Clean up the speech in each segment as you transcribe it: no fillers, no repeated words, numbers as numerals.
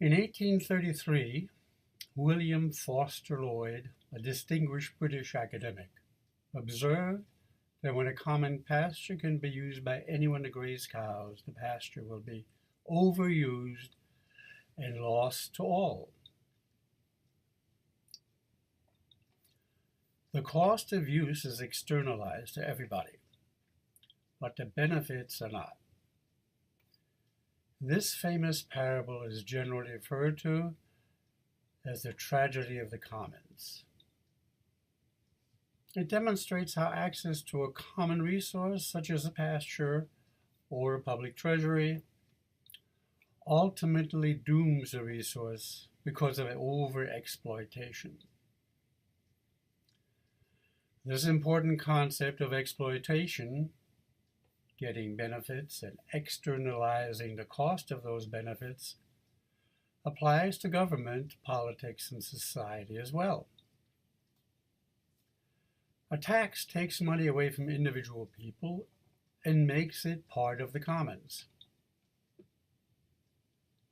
In 1833, William Foster Lloyd, a distinguished British academic, observed that when a common pasture can be used by anyone to graze cows, the pasture will be overused and lost to all. The cost of use is externalized to everybody, but the benefits are not. This famous parable is generally referred to as the tragedy of the commons. It demonstrates how access to a common resource, such as a pasture or a public treasury, ultimately dooms the resource because of over-exploitation. This important concept of exploitation, getting benefits and externalizing the cost of those benefits, applies to government, politics, and society as well. A tax takes money away from individual people and makes it part of the commons,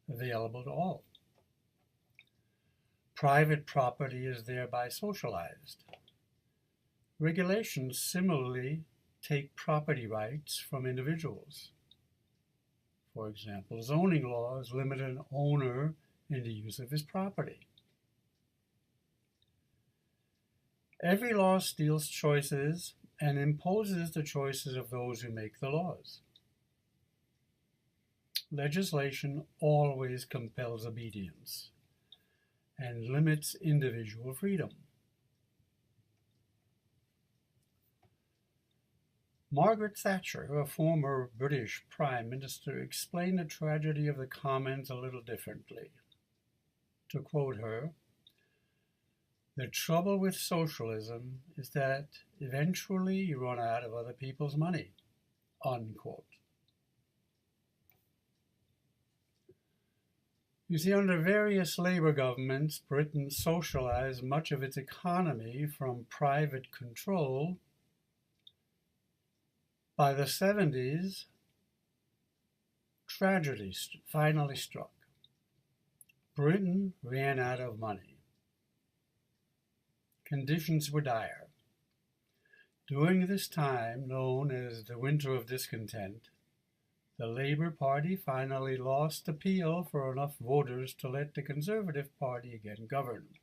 available to all. Private property is thereby socialized. Regulations similarly take property rights from individuals. For example, zoning laws limit an owner in the use of his property. Every law steals choices and imposes the choices of those who make the laws. Legislation always compels obedience and limits individual freedom. Margaret Thatcher, a former British Prime Minister, explained the tragedy of the commons a little differently. To quote her, "The trouble with socialism is that eventually you run out of other people's money," unquote. You see, under various Labour governments, Britain socialized much of its economy from private control. By the 70s, tragedy finally struck. Britain ran out of money. Conditions were dire. During this time, known as the Winter of Discontent, the Labour Party finally lost appeal for enough voters to let the Conservative Party again govern.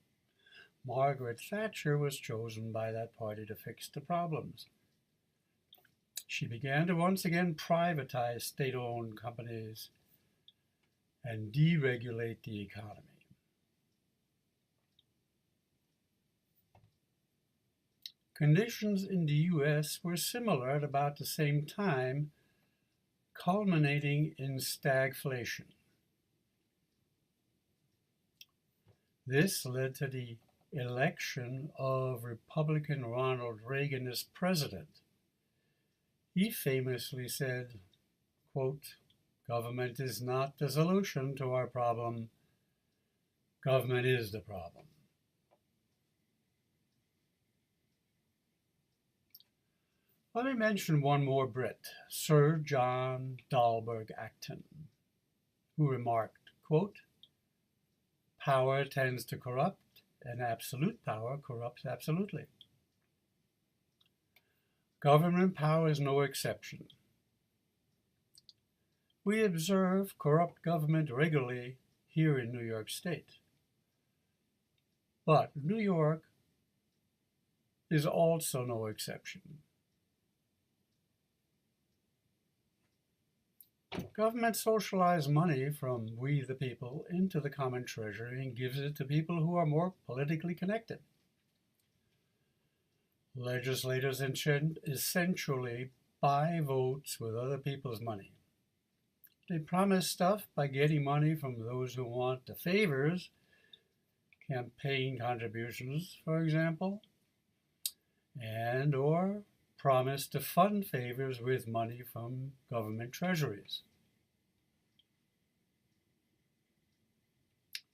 Margaret Thatcher was chosen by that party to fix the problems. She began to once again privatize state-owned companies and deregulate the economy. Conditions in the U.S. were similar at about the same time, culminating in stagflation. This led to the election of Republican Ronald Reagan as president. He famously said, quote, "Government is not the solution to our problem. Government is the problem." Let me mention one more Brit, Sir John Dalberg Acton, who remarked, quote, "Power tends to corrupt, and absolute power corrupts absolutely. Government power is no exception. We observe corrupt government regularly here in New York State. But New York is also no exception. Government socializes money from we the people into the common treasury and gives it to people who are more politically connected. Legislators essentially buy votes with other people's money. They promise stuff by getting money from those who want the favors, campaign contributions, for example, and or promise to fund favors with money from government treasuries.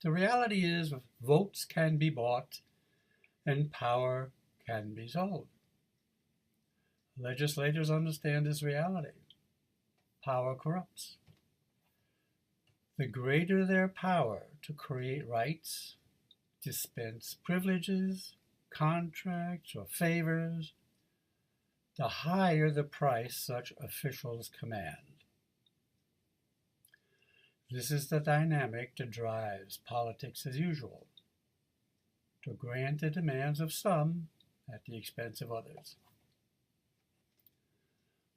The reality is votes can be bought and power can be sold. Legislators understand this reality. Power corrupts. the greater their power to create rights, dispense privileges, contracts, or favors, the higher the price such officials command. This is the dynamic that drives politics as usual, to grant the demands of some at the expense of others.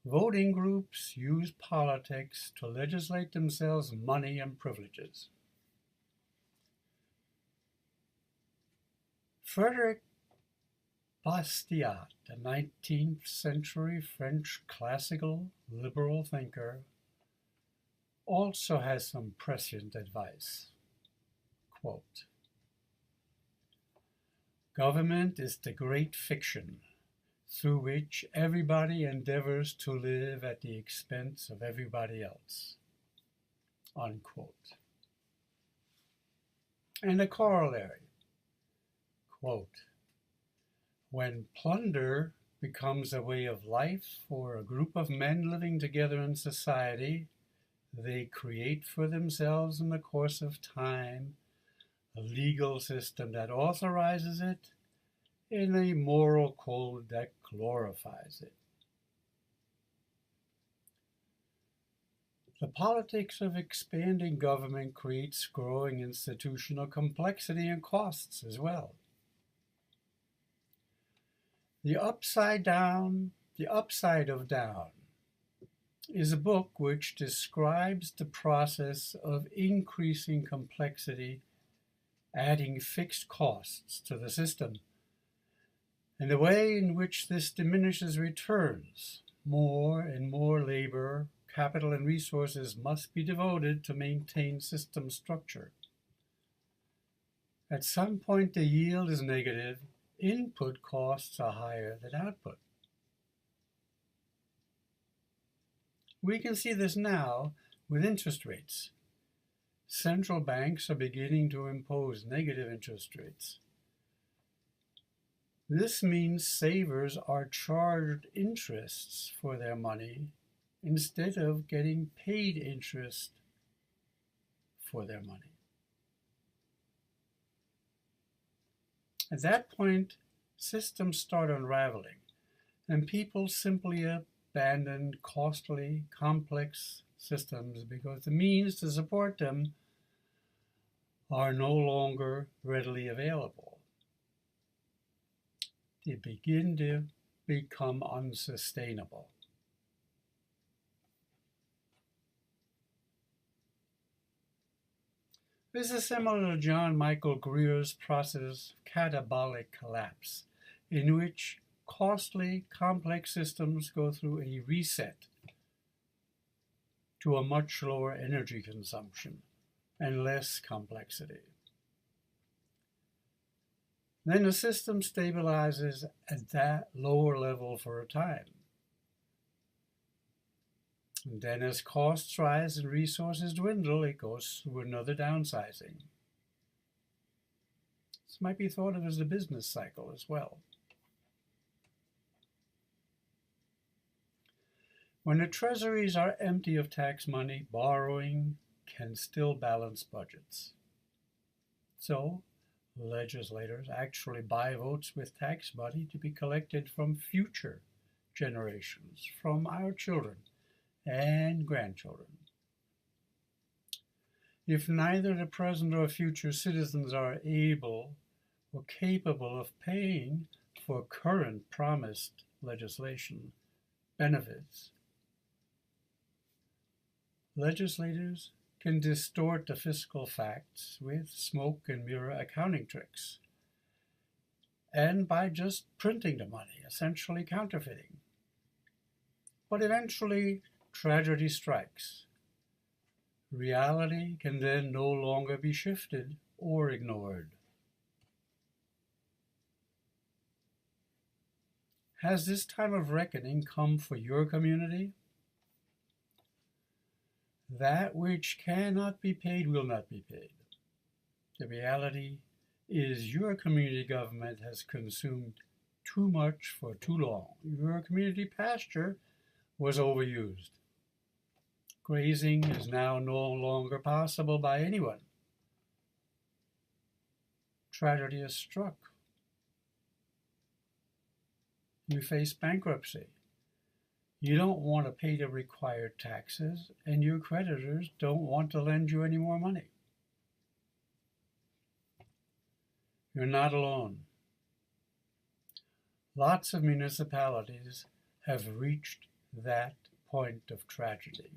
Voting groups use politics to legislate themselves money and privileges. Frederick Bastiat, the 19th century French classical liberal thinker, also has some prescient advice. Quote, "Government is the great fiction through which everybody endeavors to live at the expense of everybody else." Unquote. And a corollary, quote, "When plunder becomes a way of life for a group of men living together in society, they create for themselves in the course of time a legal system that authorizes it and a moral code that glorifies it." The politics of expanding government creates growing institutional complexity and costs as well. The Upside of Down is a book which describes the process of increasing complexity, adding fixed costs to the system, and the way in which this diminishes returns. More and more labor, capital, and resources must be devoted to maintain system structure. At some point, the yield is negative. Input costs are higher than output. We can see this now with interest rates. Central banks are beginning to impose negative interest rates. This means savers are charged interests for their money instead of getting paid interest for their money. At that point, systems start unraveling, and people simply abandon costly, complex systems because the means to support them are no longer readily available. They begin to become unsustainable. This is similar to John Michael Greer's process of catabolic collapse, in which costly, complex systems go through a reset to a much lower energy consumption and less complexity. Then the system stabilizes at that lower level for a time. And then as costs rise and resources dwindle, it goes through another downsizing. This might be thought of as the business cycle as well. When the treasuries are empty of tax money, borrowing can still balance budgets. So, legislators actually buy votes with tax money to be collected from future generations, from our children and grandchildren. If neither the present or future citizens are able or capable of paying for current promised legislation benefits, legislators can distort the fiscal facts with smoke and mirror accounting tricks, and by just printing the money, essentially counterfeiting. But eventually, tragedy strikes. Reality can then no longer be shifted or ignored. Has this time of reckoning come for your community? That which cannot be paid will not be paid. The reality is your community government has consumed too much for too long. Your community pasture was overused. Grazing is now no longer possible by anyone. Tragedy is struck. You face bankruptcy. You don't want to pay the required taxes, and your creditors don't want to lend you any more money. You're not alone. Lots of municipalities have reached that point of tragedy.